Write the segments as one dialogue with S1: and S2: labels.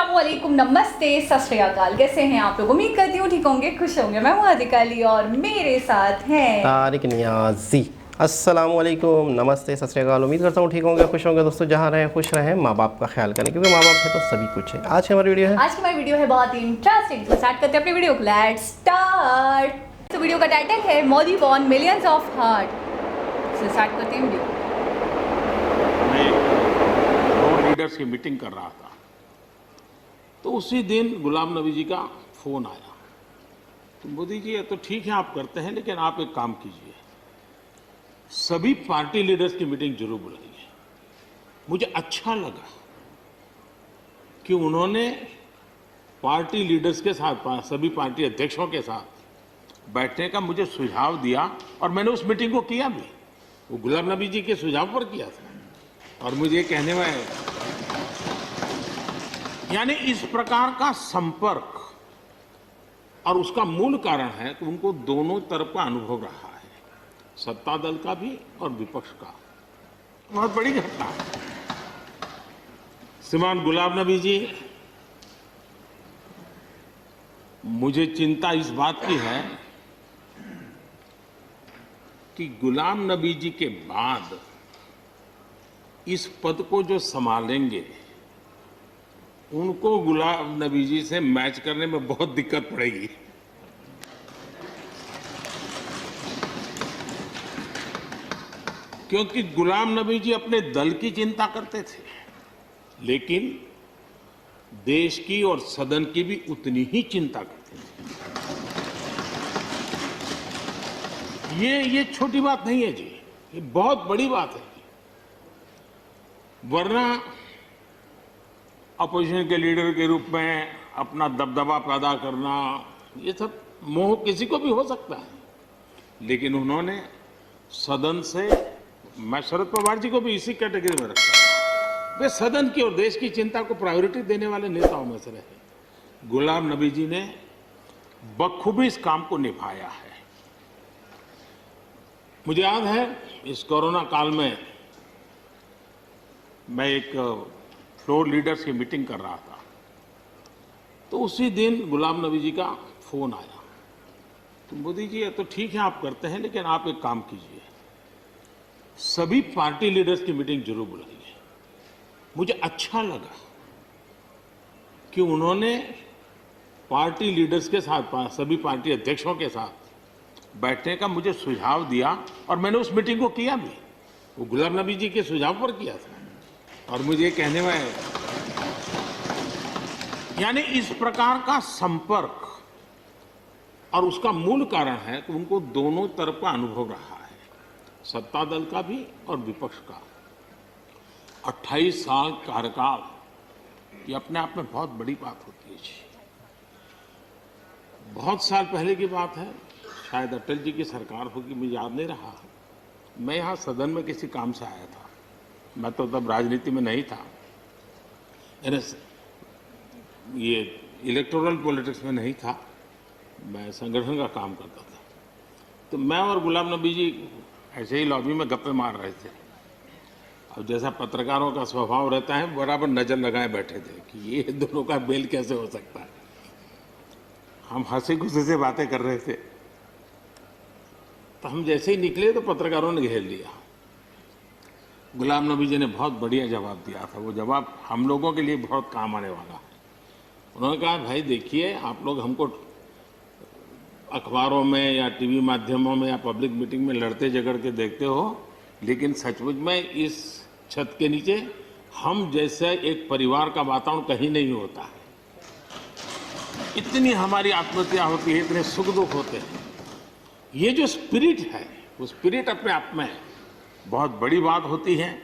S1: अस्सलामुअलैकुम, नमस्ते, सत श्री अकाल। कैसे हैं आप लोग? उम्मीद करती हूँ ठीक होंगे, खुश होंगे। मैं हूँ अधिका अली और मेरे साथ हैं
S2: तारिक नियाजी। अस्सलामुअलैकुम, नमस्ते, सत श्री अकाल। उम्मीद करता हूँ ठीक होंगे, खुश होंगे। दोस्तों जहाँ रहें खुश रहें, माँ बाप का ख्याल करें, क्योंकि माँ बाप है तो सभी कुछ है। आज की हमारी वीडियो है
S1: हमारी वीडियो है बहुत ही इंटरेस्टिंग। तो स्टार्ट करते हैं अपनी वीडियो को। Let's start. तो वीडियो का टाइटल है Modi won millions of heart. तो स्टार्ट करते हैं वीडियो।
S3: मैं दो लीडर्स की मीटिंग कर रहा था, तो उसी दिन गुलाम नबी जी का फोन आया। तो मोदी जी, ये तो ठीक है आप करते हैं, लेकिन आप एक काम कीजिए, सभी पार्टी लीडर्स की मीटिंग जरूर बुलाइए। मुझे अच्छा लगा कि उन्होंने पार्टी लीडर्स के साथ, सभी पार्टी अध्यक्षों के साथ बैठने का मुझे सुझाव दिया, और मैंने उस मीटिंग को किया भी। वो गुलाम नबी जी के सुझाव पर किया था। और मुझे कहने में, यानी इस प्रकार का संपर्क, और उसका मूल कारण है कि उनको दोनों तरफ का अनुभव रहा है, सत्ता दल का भी और विपक्ष का। बहुत बड़ी घटना है। श्रीमान गुलाम नबी जी, मुझे चिंता इस बात की है कि गुलाम नबी जी के बाद इस पद को जो संभालेंगे, उनको गुलाम नबी जी से मैच करने में बहुत दिक्कत पड़ेगी। क्योंकि गुलाम नबी जी अपने दल की चिंता करते थे, लेकिन देश की और सदन की भी उतनी ही चिंता करते थे। ये छोटी बात नहीं है जी, ये बहुत बड़ी बात है। वरना अपोजिशन के लीडर के रूप में अपना दबदबा पैदा करना, ये सब मोह किसी को भी हो सकता है। लेकिन उन्होंने सदन से, मैं शरद पवार जी को भी इसी कैटेगरी में रखता हूं, वे सदन की और देश की चिंता को प्रायोरिटी देने वाले नेताओं में से रहे। गुलाम नबी जी ने बखूबी इस काम को निभाया है। मुझे याद है, इस कोरोना काल में मैं एक फ्लोर लीडर्स की मीटिंग कर रहा था, तो उसी दिन गुलाम नबी जी का फोन आया। तो मोदी जी, ये तो ठीक है आप करते हैं, लेकिन आप एक काम कीजिए, सभी पार्टी लीडर्स की मीटिंग जरूर बुलाइए। मुझे अच्छा लगा कि उन्होंने पार्टी लीडर्स के साथ, सभी पार्टी अध्यक्षों के साथ बैठने का मुझे सुझाव दिया, और मैंने उस मीटिंग को किया भी। वो गुलाम नबी जी के सुझाव पर किया था। और मुझे कहने में, यानी इस प्रकार का संपर्क, और उसका मूल कारण है कि उनको दोनों तरफ का अनुभव रहा है, सत्ता दल का भी और विपक्ष का। 28 साल कार्यकाल, ये अपने आप में बहुत बड़ी बात होती है जी। बहुत साल पहले की बात है, शायद अटल जी की सरकार होगी, मुझे याद नहीं रहा। मैं यहाँ सदन में किसी काम से आया था, मैं तो तब राजनीति में नहीं था, ये इलेक्टोरल पॉलिटिक्स में नहीं था, मैं संगठन का काम करता था। तो मैं और गुलाम नबी जी ऐसे ही लॉबी में गप्पे मार रहे थे। अब जैसा पत्रकारों का स्वभाव रहता है, बराबर नज़र लगाए बैठे थे कि ये दोनों का मेल कैसे हो सकता है। हम हंसी खुशी से बातें कर रहे थे, तो हम जैसे ही निकले तो पत्रकारों ने घेर लिया। गुलाम नबी जी ने बहुत बढ़िया जवाब दिया था। वो जवाब हम लोगों के लिए बहुत काम आने वाला है। उन्होंने कहा, भाई देखिए, आप लोग हमको अखबारों में या टीवी माध्यमों में या पब्लिक मीटिंग में लड़ते झगड़ के देखते हो, लेकिन सचमुच में इस छत के नीचे हम जैसे एक परिवार का वातावरण कहीं नहीं होता है। इतनी हमारी आत्महत्या होती है, इतने सुख दुख होते हैं। ये जो स्पिरिट है, वो स्पिरिट अपने आप में बहुत बड़ी बात होती है।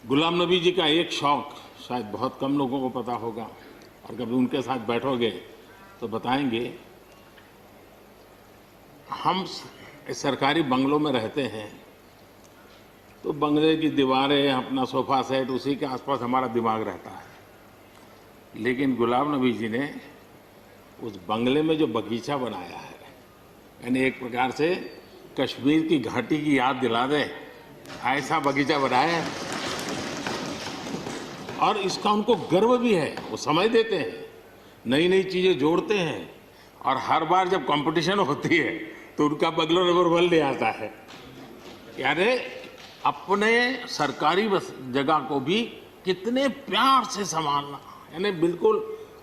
S3: गुलाम नबी जी का एक शौक शायद बहुत कम लोगों को पता होगा, और कभी उनके साथ बैठोगे तो बताएंगे। हम सरकारी बंगलों में रहते हैं, तो बंगले की दीवारें, अपना सोफा सेट, उसी के आसपास हमारा दिमाग रहता है। लेकिन गुलाम नबी जी ने उस बंगले में जो बगीचा बनाया है, यानी एक प्रकार से कश्मीर की घाटी की याद दिला दे, ऐसा बगीचा बनाया है। और इसका उनको गर्व भी है, वो समय देते हैं, नई नई चीज़ें जोड़ते हैं, और हर बार जब कंपटीशन होती है तो उनका बगलो नंबर 1 ले आता है। यानी अपने सरकारी जगह को भी कितने प्यार से संभालना, यानी बिल्कुल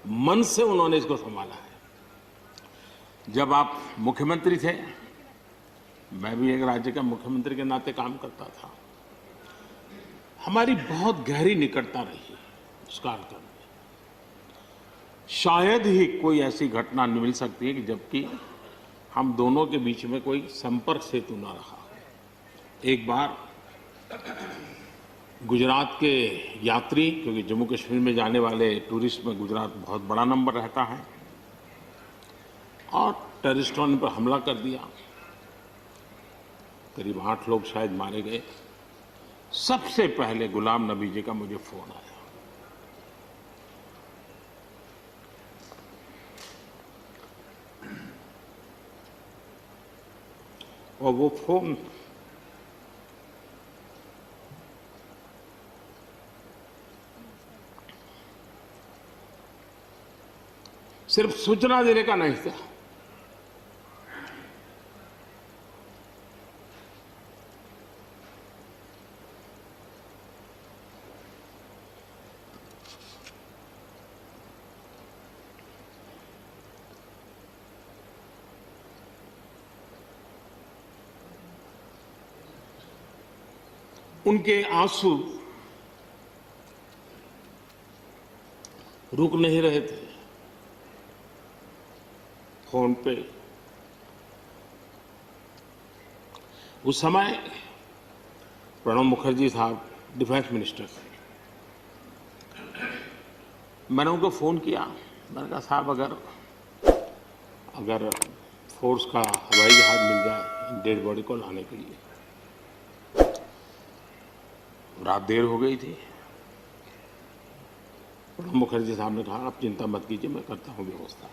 S3: मन से उन्होंने इसको संभाला है। जब आप मुख्यमंत्री थे, मैं भी एक राज्य का मुख्यमंत्री के नाते काम करता था, हमारी बहुत गहरी निकटता रही है इस कार्यकाल में। शायद ही कोई ऐसी घटना मिल सकती है कि जबकि हम दोनों के बीच में कोई संपर्क सेतु न रहा। एक बार गुजरात के यात्री, क्योंकि जम्मू कश्मीर में जाने वाले टूरिस्ट में गुजरात बहुत बड़ा नंबर रहता है, और टेररिस्टों ने पर हमला कर दिया, करीब 8 लोग शायद मारे गए। सबसे पहले गुलाम नबी जी का मुझे फोन आया। और वो फोन सिर्फ सूचना देने का नहीं था, उनके आंसू रुक नहीं रहे थे। फोन पे उस समय प्रणब मुखर्जी साहब डिफेंस मिनिस्टर थे। मैंने उनको फ़ोन किया, मैंने कहा साहब अगर फोर्स का हवाई जहाज मिल जाए डेड बॉडी को लाने के लिए। रात देर हो गई थी। प्रणब मुखर्जी साहब ने कहा आप चिंता मत कीजिए, मैं करता हूँ व्यवस्था।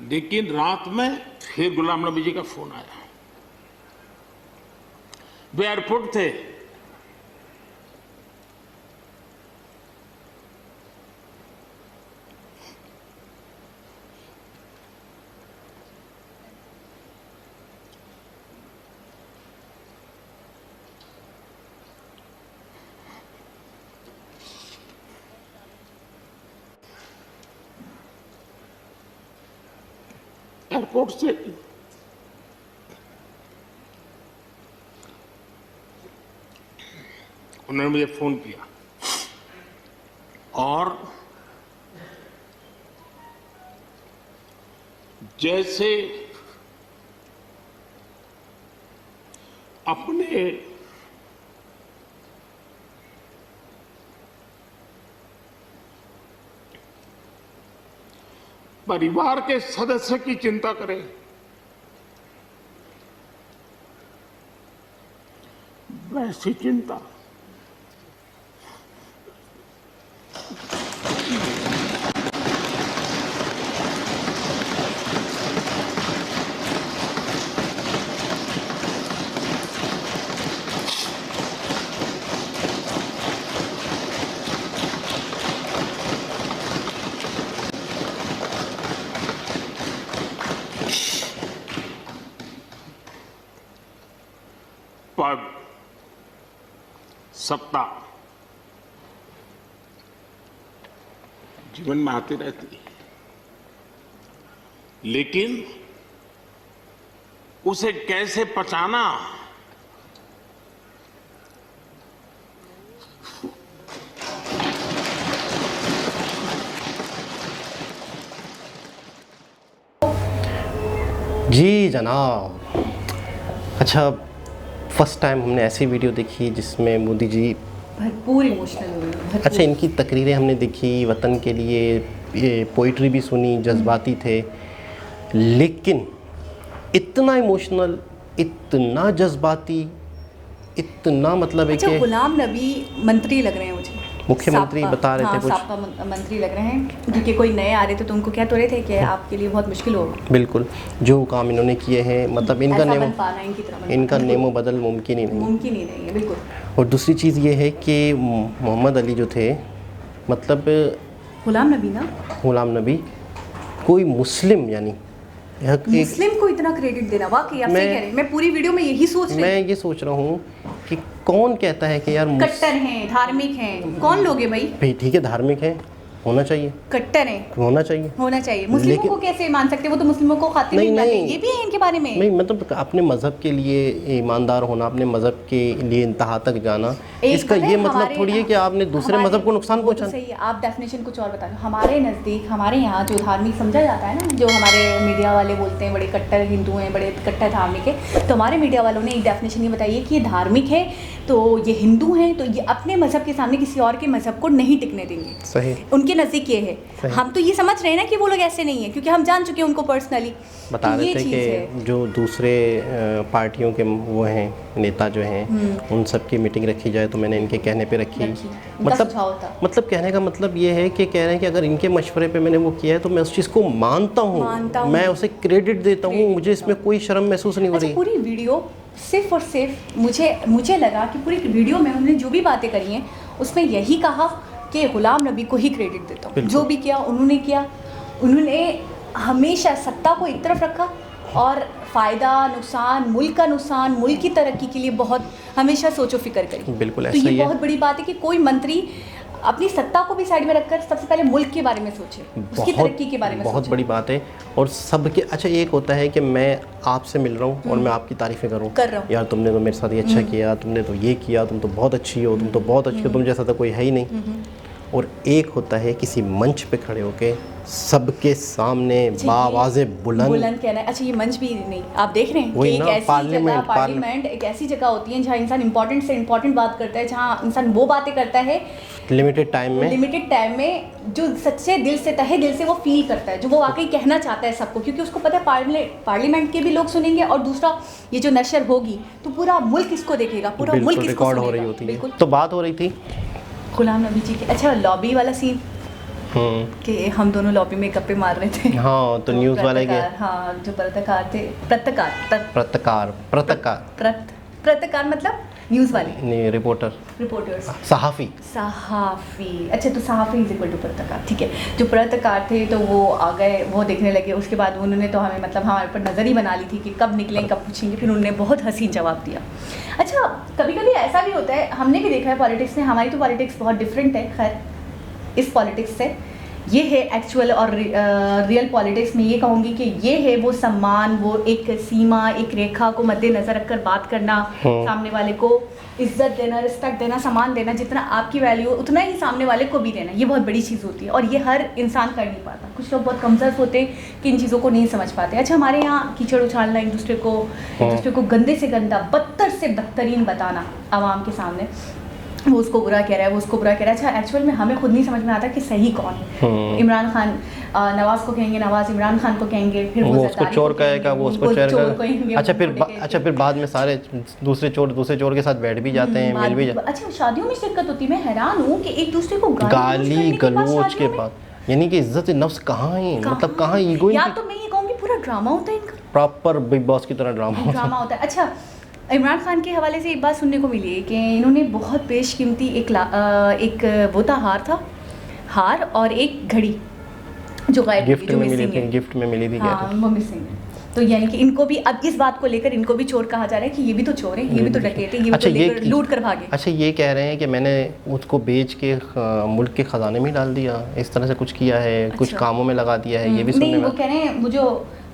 S3: लेकिन रात में फिर गुलाम नबी जी का फोन आया। वे एयरपोर्ट थे, एयरपोर्ट से उन्होंने मुझे फोन किया और जैसे अपने परिवार के सदस्य की चिंता करें, वैसी चिंता पद, सत्ता जीवन में आती रहती है, लेकिन उसे कैसे पचाना,
S2: जी जनाब। अच्छा, फर्स्ट टाइम हमने ऐसी वीडियो देखी जिसमें मोदी जी
S1: भरपूर इमोशनल हुए।
S2: अच्छा, इनकी तकरीरें हमने देखी, वतन के लिए ये पोइट्री भी सुनी, जज्बाती थे, लेकिन इतना इमोशनल, इतना जज्बाती, इतना मतलब है कि
S1: गुलाम नबी मंत्री लग रहे हैं मुझे,
S2: मुख्यमंत्री बता रहे थे कुछ,
S1: साबका मंत्री लग रहे हैं, क्योंकि कोई नए आ रहे थे तो उनको क्या तो रहे थे कि आपके लिए बहुत मुश्किल होगा।
S2: बिल्कुल, जो काम इन्होंने किए हैं, मतलब इनका नेमो बदल मुमकिन ही नहीं
S1: है, बिल्कुल।
S2: और दूसरी चीज़ ये है कि मोहम्मद अली जो थे, मतलब
S1: गुलाम नबी ना,
S2: गुलाम नबी, कोई मुस्लिम यानी एक
S1: मुस्लिम को इतना क्रेडिट देना, वाकई आप सही कह रहे हैं। मैं पूरी वीडियो में यही सोच रही हूँ।
S2: मैं ये सोच रहा हूँ कि कौन कहता है कि यार
S1: कट्टर हैं, धार्मिक हैं, कौन लोग हैं भाई?
S2: ठीक है, धार्मिक है, होना चाहिए,
S1: कट्टर है,
S2: होना चाहिए,
S1: होना चाहिए। मुस्लिमों को कैसे मान सकते हैं? वो तो मुस्लिमों को खाते नहीं, नहीं, ये भी है इनके बारे में।
S2: नहीं, मतलब अपने मज़हब के लिए ईमानदार होना, अपने मज़हब के लिए इंतहा तक जाना, इसका ये मतलब थोड़ी है कि आपने दूसरे मज़हब को नुकसान पहुंचाना।
S1: सही है, आप डेफिनेशन कुछ और बता दो। हमारे नज़दीक, हमारे यहाँ जो धार्मिक समझा जाता है ना, जो हमारे मीडिया वाले बोलते हैं बड़े कट्टर हिंदू हैं, बड़े कट्टर धार्मिक है, तो हमारे मीडिया वालों ने एक डेफिनेशन ये बताई है कि ये धार्मिक है तो ये हिंदू हैं, तो ये अपने मज़हब के सामने किसी और के मज़हब को नहीं टिकने देंगे।
S2: सही,
S1: उनके नज़दीक ये है। हम तो ये समझ रहे हैं ना कि वो लोग ऐसे नहीं है, क्योंकि हम जान चुके हैं उनको पर्सनली।
S2: बता रहे थे कि जो दूसरे पार्टियों के वो हैं नेता जो हैं, उन सब की मीटिंग रखी जाए, तो मैंने इनके कहने पे रखी। मतलब कहने का मतलब ये है कि कह रहे हैं कि अगर इनके मशवरे पे मैंने वो किया है तो मैं उस चीज़ को मानता हूँ, मैं उसे क्रेडिट देता हूँ, मुझे इसमें कोई शर्म महसूस नहीं हो रही।
S1: पूरी वीडियो सिर्फ और सिर्फ मुझे लगा कि पूरी वीडियो में उन्होंने जो भी बातें करी हैं उसमें यही कहा कि गुलाम नबी को ही क्रेडिट देता हूँ, जो भी किया उन्होंने किया। उन्होंने हमेशा सत्ता को एक तरफ रखा और फ़ायदा नुकसान, मुल्क का नुकसान, मुल्क की तरक्की के लिए बहुत हमेशा सोचो फिक्र करी।
S2: बिल्कुल
S1: तो ये बहुत बड़ी बात है कि कोई मंत्री अपनी सत्ता को भी साइड में रखकर सबसे पहले मुल्क के बारे में सोचे, उसकी तरक्की के बारे में
S2: बहुत बड़ी बात है। और सबके अच्छा एक होता है कि मैं आपसे मिल रहा हूँ और मैं आपकी तारीफ़ें कर रहा हूँ, यार तुमने तो मेरे साथ ये अच्छा किया, तुमने तो ये किया, तुम तो बहुत अच्छी हो, तुम तो बहुत अच्छी हो, तुम जैसा तो कोई है ही नहीं। और एक होता है किसी मंच पे खड़े होके सबके सामने बावाज़े बुलंद
S1: कहना है। अच्छा, ये मंच भी नहीं, आप देख रहे हैं कि एक ऐसी जगह, पार्लियामेंट एक ऐसी जगह होती है जहाँ इंसान इंपॉर्टेंट से इंपॉर्टेंट बात करता है, जहाँ इंसान वो बातें करता है लिमिटेड टाइम में जो सच्चे दिल से, तहे दिल से वो फील करता है, जो वो वाकई कहना चाहता है सबको, क्योंकि उसको पता है पार्लियामेंट के भी लोग सुनेंगे, और दूसरा ये जो नशर होगी तो पूरा मुल्क इसको देखेगा, पूरा मुल्क इसको
S2: रिकॉर्ड हो रही होती है। तो बात हो रही थी
S1: गुलाम नबी जी के। अच्छा, लॉबी वाला सीन कि हम दोनों लॉबी में गप्पे मार रहे थे।
S2: हाँ, तो न्यूज़ वाले के,
S1: हाँ, जो पत्रकार थे, पत्रकार मतलब न्यूज़ वाले
S2: नहीं, रिपोर्टर्स, सहाफ़ी।
S1: अच्छा, तो सहाफ़ी इज इक्वल टू पत्रकार, ठीक है। जो पत्रकार थे तो वो आ गए, वो देखने लगे, उसके बाद उन्होंने तो हमें मतलब हमारे ऊपर नज़र ही बना ली थी कि कब निकलें, कब पूछेंगे, फिर उन्होंने बहुत हसीन जवाब दिया। अच्छा, कभी कभी ऐसा भी होता है, हमने भी देखा है पॉलिटिक्स में, हमारी तो पॉलिटिक्स बहुत डिफरेंट है खैर इस पॉलिटिक्स से। ये है एक्चुअल और रियल पॉलिटिक्स में ये कहूँगी कि ये है वो सम्मान, वो एक सीमा, एक रेखा को मद्देनज़र रखकर बात करना, सामने वाले को इज्जत देना, रिस्पेक्ट देना, सम्मान देना, जितना आपकी वैल्यू उतना ही सामने वाले को भी देना, ये बहुत बड़ी चीज़ होती है और ये हर इंसान कर नहीं पाता। कुछ लोग बहुत कमज़ोर होते हैं कि इन चीज़ों को नहीं समझ पाते। अच्छा, हमारे यहाँ कीचड़ उछालना, एक दूसरे को गंदे से गंदा, बदतर से बदतरीन बताना आवाम के सामने, वो उसको बुरा कह रहा है, वो उसको बुरा कह रहा है। अच्छा, एक्चुअल में हमें खुद नहीं समझ में आता कि सही कौन है। इमरान खान नवाज़ को कहेंगे, नवाज़ इमरान खान को कहेंगे, फिर वो
S2: उसको चोर कहेगा, वो उसको चोर कहेंगे। अच्छा, फिर बाद में सारे दूसरे चोर के साथ बैठ भी जाते हैं, मिल भी जाते हैं।
S1: अच्छा, शादियों में शिरकत होती है। मैं हैरान हूँ कि एक दूसरे को
S2: गाली गलौज के बाद, यानी कि इज्जत नफ्स कहाँ है, मतलब कहाँ ईगो।
S1: या तो मैं ये कहूँगी पूरा ड्रामा होता है इनका,
S2: प्रॉपर बिग बॉस की तरह ड्रामा
S1: होता है। अच्छा, इमरान खान के हवाले से एक बात सुनने को मिली है कि इन्होंने बहुत बेशकीमती एक वो था, हार और एक घड़ी जो गायब
S2: गिफ्ट में मिली थी,
S1: हाँ, वो मिसिंग है। तो यानी कि इनको भी अब इस बात को लेकर इनको भी चोर कहा जा रहा है कि ये भी तो चोर है, ये भी तो डकैत है, ये भी तो लेकर लूट कर भागे।
S2: अच्छा, ये कह रहे हैं कि मैंने उसको बेच के मुल्क के खजाने में डाल दिया, इस तरह से कुछ किया है, कुछ कामों में लगा दिया है, ये भी सुनने में।
S1: वो कह रहे हैं,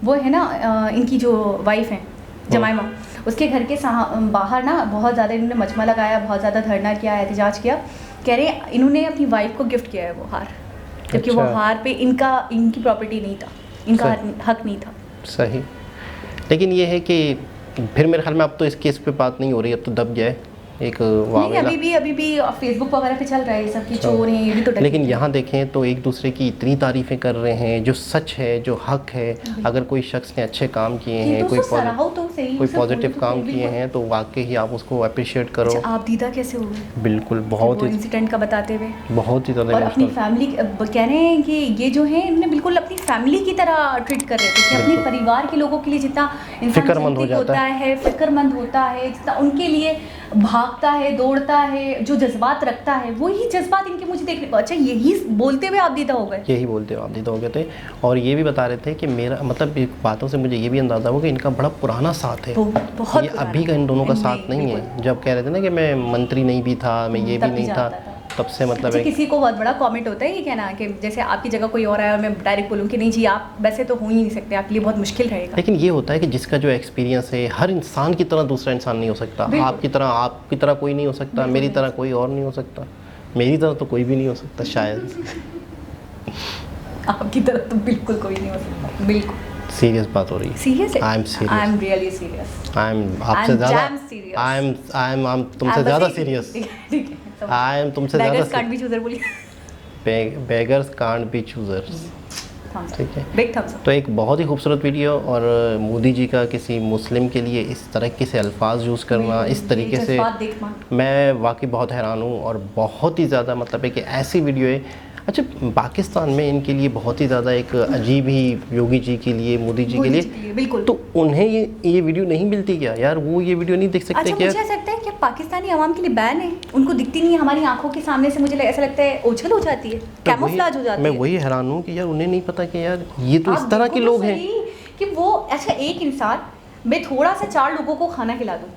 S1: वो है ना, इनकी जो वाइफ है जमाइमा, उसके घर के बाहर ना बहुत ज़्यादा इन्होंने मजमा लगाया, बहुत ज़्यादा धरना किया, एहतजाज किया। कह रहे हैं इन्होंने अपनी वाइफ को गिफ्ट किया है वो हार, क्योंकि वो हार पे इनकी प्रॉपर्टी नहीं था, इनका हक नहीं था।
S2: सही, लेकिन ये है कि फिर मेरे ख्याल में अब तो इस केस पे बात नहीं हो रही, अब तो दब गया है एक अभी भी फेसबुक वगैरह पे चल रहा है सब की चोर हैं, ये भी तो। लेकिन यहाँ देखें तो एक दूसरे की इतनी तारीफ़ें कर रहे हैं, जो सच है, जो हक है, अगर कोई शख्स ने अच्छे काम किए हैं, कोई पॉजिटिव काम किए हैं, तो वाकई ही आप उसको अप्रिशिएट करो।
S1: अच्छा, आप दीदा कैसे हुए?
S2: बिल्कुल, बहुत ही
S1: इंसिडेंट का बताते हुए
S2: बहुत ही ज़्यादा,
S1: और अपनी फैमिली कह रहे हैं कि ये जो है इन्होंने बिल्कुल अपनी फैमिली की तरह ट्रीट कर रहे थे, कि अपने परिवार के लोगों के लिए जितना इंसान
S2: फिक्रमंद हो जाता
S1: है, फिक्रमंद होता है, जितना उनके लिए भागता है, दौड़ता है, जो जज्बात रखता है, वही जज्बात इनके मुझे देखने को। अच्छा, यही बोलते हुए आप दीदा हो गए?
S2: यही बोलते हो आप दीदा हो गए थे। और ये भी बता रहे थे कि मेरा मतलब बातों से मुझे ये भी अंदाज़ा हुआ कि इनका बड़ा पुराना साथ है,
S1: बहुत
S2: ये अभी का इन दोनों का साथ नहीं है। जब कह रहे थे ना कि मैं मंत्री नहीं भी था, मैं ये भी नहीं था, तब से मतलब
S1: अच्छा, किसी को बहुत बड़ा कमेंट होता है ये कहना कि जैसे आपकी जगह कोई और आया और मैं डायरेक्ट बोलूँ कि नहीं जी आप वैसे तो हो ही नहीं सकते, आपके लिए बहुत मुश्किल रहेगा।
S2: लेकिन ये होता है कि जिसका जो एक्सपीरियंस है, हर इंसान की तरह दूसरा इंसान नहीं हो सकता। आपकी तरह कोई नहीं हो सकता, मेरी तरह कोई और नहीं हो सकता, मेरी तरह तो कोई भी नहीं हो सकता शायद।
S1: आपकी तरह तो बिल्कुल कोई नहीं हो सकता, बिल्कुल।
S2: सीरियस बात हो रही है।
S1: सीरियस है?
S2: I am serious.
S1: I am really serious.
S2: I am आपसे ज़्यादा, आई एम तुमसे ज़्यादा सीरियस। आई एम तुमसे ज़्यादा।
S1: बेगर्स कांट बी चूजर बोलिए।
S2: बेगर्स कांट बी चूजर्स, ठीक है।
S1: Big thumbs up.
S2: तो एक बहुत ही खूबसूरत वीडियो, और मोदी जी का किसी मुस्लिम के लिए इस तरीके से अल्फाज यूज़ करना, इस तरीके से मैं वाकई बहुत हैरान हूँ। और बहुत ही ज़्यादा मतलब है कि ऐसी वीडियो है। अच्छा, पाकिस्तान में इनके लिए बहुत ही ज़्यादा एक अजीब ही, योगी जी के लिए, मोदी जी के लिए
S1: बिल्कुल,
S2: तो उन्हें ये वीडियो नहीं मिलती क्या यार? वो ये वीडियो नहीं देख सकते
S1: अच्छा,
S2: क्या?
S1: मुझे ऐसा लगता है कि पाकिस्तानी आवाम के लिए बैन है, उनको दिखती नहीं है, हमारी आंखों के सामने से मुझे ऐसा लगता है ओझल हो जाती है, कैमोफ्लेज हो जाती है।
S2: मैं वही हैरान हूँ कि यार उन्हें नहीं पता कि यार ये तो इस तरह के लोग हैं
S1: कि वो। अच्छा, एक इंसान, मैं थोड़ा सा 4 लोगों को खाना खिला दूँ,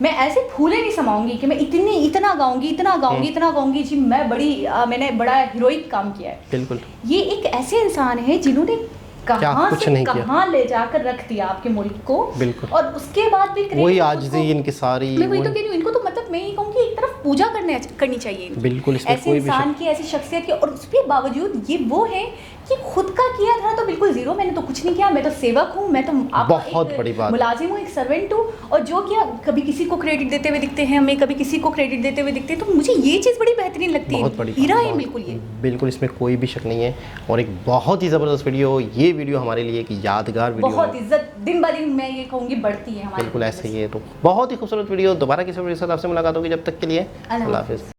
S1: मैं ऐसे फूले नहीं समाऊंगी कि मैं इतना गाऊंगी जी मैं मैंने बड़ा हीरोइक काम किया है।
S2: बिल्कुल।
S1: ये एक ऐसे इंसान है जिन्होंने कहाँ से कहाँ ले जाकर रख दिया आपके मुल्क को।
S2: बिल्कुल।
S1: और उसके बाद भी
S2: वही आजिज़ी इनकी सारी।
S1: मैं वही तो कह रही हूँ, इनको तो मतलब मैं ये कहूँगी एक तरफ पूजा करनी चाहिए।
S2: बिल्कुल, इसमें
S1: ऐसे इंसान की, ऐसी शख्सियत की, और उसके बावजूद ये वो है कि खुद का किया था तो बिल्कुल जीरो, मैंने तो कुछ नहीं किया, मैं तो सेवक हूँ, मैं तो
S2: बहुत बड़ी बात,
S1: मुलाजिम हूँ, एक सर्वेंट हूँ। और जो किया, कभी किसी को क्रेडिट देते हुए दिखते हैं हमें, कभी किसी को क्रेडिट देते हुए दिखते हैं, तो मुझे ये चीज़ बड़ी बेहतरीन लगती है।
S2: बहुत बड़ी
S1: हीरा है बिल्कुल ये,
S2: बिल्कुल, इसमें कोई भी शक नहीं है। और एक बहुत ही ज़बरदस्त वीडियो, ये वीडियो हमारे लिए एक यादगार वीडियो,
S1: बहुत इज्जत दिन ब दिन मैं ये कहूँगी बढ़ती है हमारी।
S2: बिल्कुल ऐसे ही है। तो बहुत ही खूबसूरत वीडियो। दोबारा किसी वीडियो के साथ आपसे मुलाकात होगी, जब तक के लिए अल्लाह हाफ़िज़।